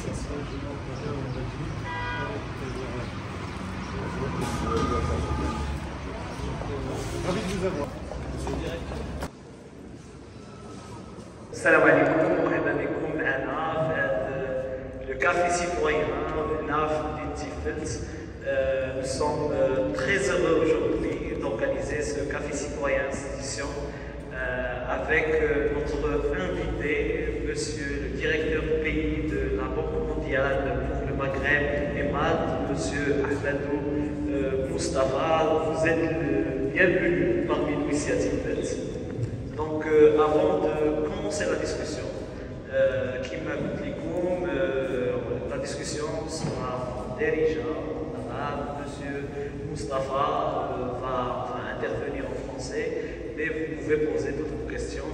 Ravi de vous avoir. Salam alaikum, مرحبا بكم معنا في le café citoyen, le NAF d'Intifelt. Nous sommes très heureux aujourd'hui d'organiser ce café citoyen institution avec notre invité, monsieur le directeur pays de la Banque mondiale pour le Maghreb et Malte, monsieur Ahmadou Moustapha. Vous êtes le bienvenu parmi nous ici à Tifelt. Donc avant de commencer la discussion, la discussion sera dirigée par monsieur Moustapha va intervenir en français, mais vous pouvez poser toutes vos questions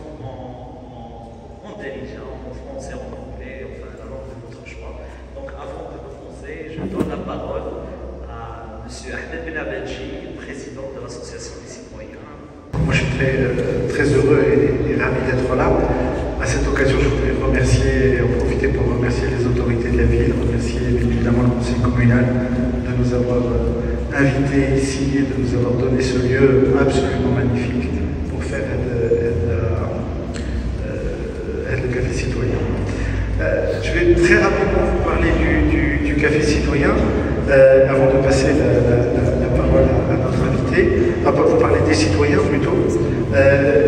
en dirigeant, en français, en anglais, enfin la langue de votre choix. Donc avant de commencer, je donne la parole à monsieur Ahmed Ben Abedji, président de l'association des citoyens. Moi je suis très heureux et ravi d'être là. À cette occasion, je voudrais en profiter pour remercier les autorités de la ville, remercier évidemment le conseil communal de nous avoir invités ici et de nous avoir donné ce lieu absolument magnifique pour faire le café citoyen. Je vais très rapidement vous parler du café citoyen avant de passer la parole à notre invité. Vous parler des citoyens plutôt.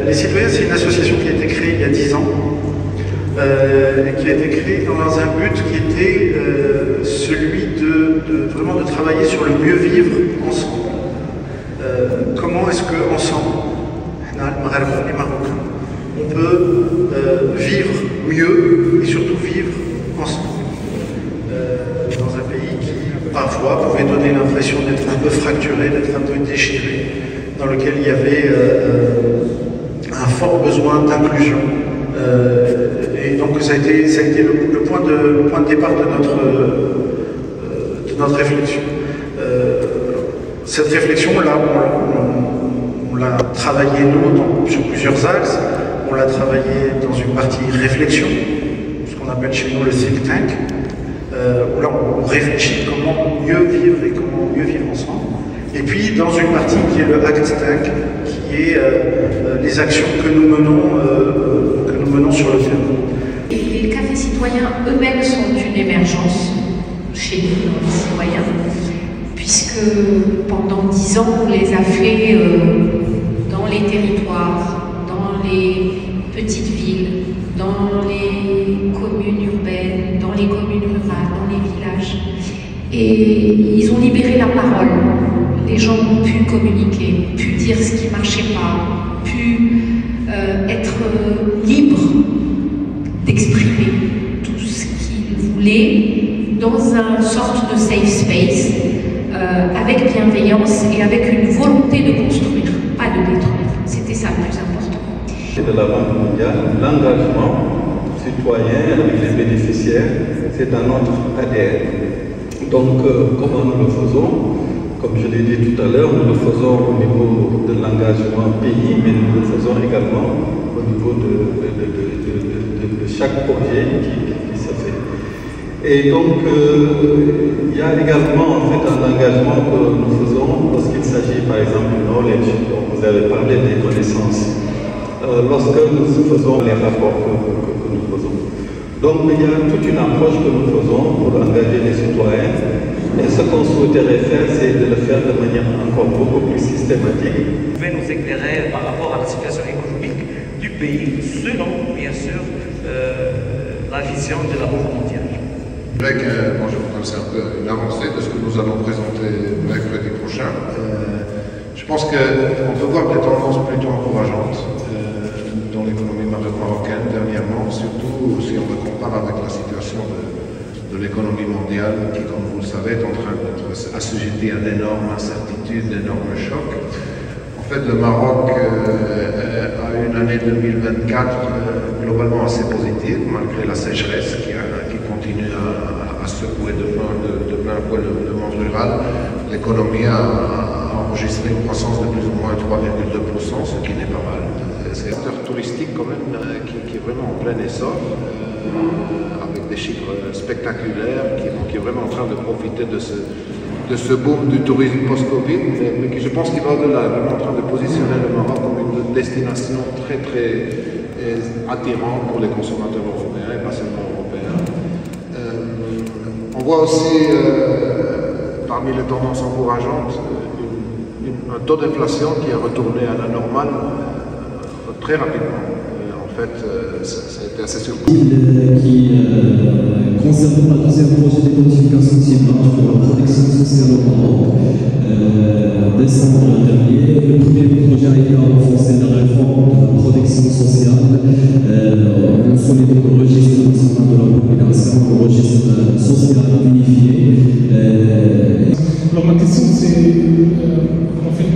Les citoyens, c'est une association qui a été créée il y a 10 ans et qui a été créée dans un but qui était celui vraiment de travailler sur le mieux vivre ensemble. Comment est-ce qu'ensemble, les Marocains, on peut vivre mieux et surtout vivre ensemble dans un pays qui parfois pouvait donner l'impression d'être un peu fracturé, d'être un peu déchiré, dans lequel il y avait un fort besoin d'inclusion. Et donc ça a été le point de départ de notre réflexion. Cette réflexion-là, on l'a travaillée nous sur plusieurs axes. On l'a travaillée dans une partie réflexion, ce qu'on appelle chez nous le think tank, où là on réfléchit comment mieux vivre et comment mieux vivre ensemble. Et puis dans une partie qui est le act tank, qui est les actions que nous menons sur le terrain. Les cafés citoyens eux-mêmes sont une émergence chez nous, les citoyens, puisque pendant 10 ans on les a fait dans les territoires, dans les petites villes, dans les communes urbaines, dans les communes rurales, dans les villages. Et ils ont libéré la parole. Les gens ont pu communiquer, pu dire ce qui ne marchait pas, pu être libres d'exprimer tout ce qu'ils voulaient dans une sorte de safe space, avec bienveillance et avec une volonté de construire, pas de détruire. C'était ça le plus important. De la Banque mondiale, l'engagement citoyen avec les bénéficiaires, c'est dans notre ADN. Donc, comment nous le faisons? Comme je l'ai dit tout à l'heure, nous le faisons au niveau de l'engagement pays, mais nous le faisons également au niveau de chaque projet qui se fait. Et donc, il y a également en fait un engagement que nous faisons lorsqu'il s'agit par exemple du knowledge, dont vous avez parlé des connaissances, lorsque nous faisons les rapports que nous faisons. Donc, il y a toute une approche que nous faisons pour engager les citoyens. Et ce qu'on souhaiterait faire, c'est de le faire de manière encore beaucoup plus systématique. Vous pouvez nous éclairer par rapport à la situation économique du pays, selon, bien sûr, la vision de la Banque mondiale. Moi, je voudrais c'est un peu une avancée de ce que nous allons présenter mercredi prochain. Je pense qu'on peut voir des tendances plutôt encourageantes dans l'économie marocaine dernièrement, surtout si on le compare avec la situation de l'économie mondiale qui, comme vous le savez, est en train d'être assujettie à d'énormes incertitudes, d'énormes chocs. En fait, le Maroc a une année 2024 globalement assez positive, malgré la sécheresse qui continue à secouer de plein fouet le monde rural. L'économie a enregistré une croissance de plus ou moins 3,2%, ce qui n'est pas mal. C'est un secteur touristique quand même qui est vraiment en plein essor, avec des chiffres spectaculaires, qui est vraiment en train de profiter de ce boom du tourisme post-Covid, mais qui je pense qu'il va au-delà, vraiment en train de positionner le Maroc comme une destination très attirante pour les consommateurs européens et pas seulement européens. On voit aussi parmi les tendances encourageantes un taux d'inflation qui est retourné à la normale très rapidement. En fait, ça a été assez surprenant. Concernant la deuxième projet de codification de marge pour la protection sociale au Maroc, décembre dernier, le premier projet a été renforcé la réforme de la protection sociale. On soumet donc le registre national de la population, le registre social unifié. Alors ma question c'est en fait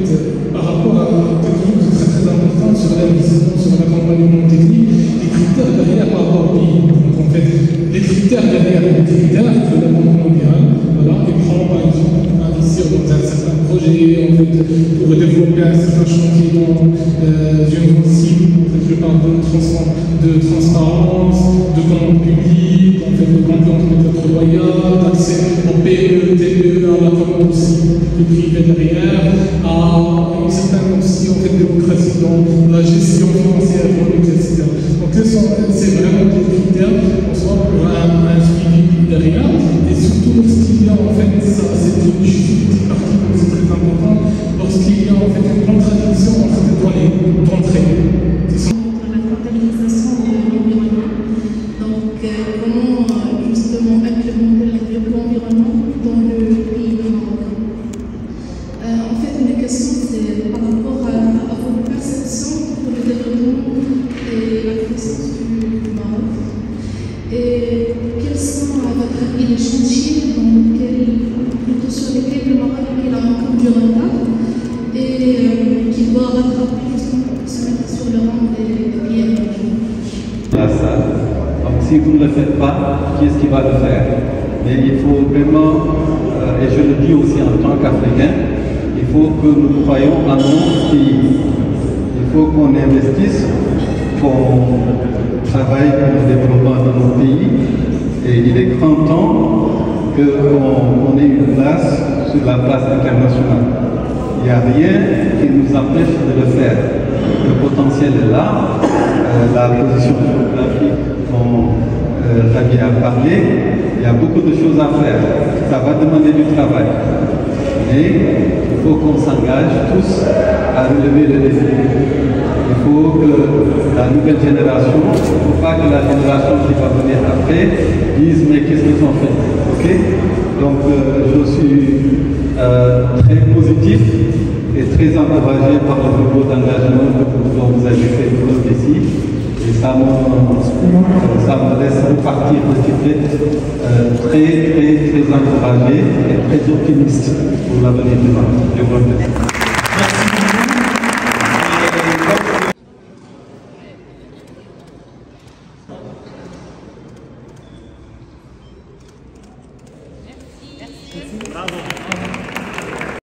par rapport à quelque chose de très important sur la vision, sur l'accompagnement technique, les critères derrière par rapport au pays. Donc en fait, les critères derrière les critères de la Banque mondiale, voilà, et prendre par exemple investir dans un certain projet en fait, pour développer un certain chantier dans une cible. En fait, je parle de transparence, de commande publique, en fait, de confiance méthode d'accès au PME, TPE, à la commande aussi privée derrière, à une certaine aussi en fait, démocratie dans la gestion financière économique, etc. Donc c'est vraiment des critères en soi pour un suivi derrière, et surtout lorsqu'il y a en fait, ça c'est une partie c'est très important, lorsqu'il y a en fait une contradiction entre les données d'entrée. La comptabilisation de l'environnement, donc comment justement implémenter l'environnement dans le pays du Maroc. En fait, mes questions c'est par rapport à vos perceptions pour le développement et la croissance du Maroc. Et quels sont à votre avis les chantiers sur lesquels le Maroc a encore du retard et qui doit rattraper justement pour se mettre sur le rang des pays émergents. Donc si vous ne le faites pas, qui est-ce qui va le faire? Mais il faut vraiment, et je le dis aussi en tant qu'Africain, il faut que nous croyions en nos pays. Il faut qu'on investisse, qu'on travaille pour le développement de nos pays, et il est grand temps qu'on ait une place sur la place internationale. Il n'y a rien qui nous empêche de le faire. Le potentiel est là, la position géographique dont Javier a parlé, il y a beaucoup de choses à faire. Ça va demander du travail. Mais il faut qu'on s'engage tous à relever le défi. Il faut que la nouvelle génération, il ne faut pas que la génération qui va venir après dise mais qu'est-ce qu'ils ont fait, ok? Donc je suis très positif et très encouragé par le niveau d'engagement dont vous avez fait preuve ici. Et ça me laisse repartir de Tiferet très encouragé et très optimiste pour l'avenir du Maroc. Je vous remercie. Bravo.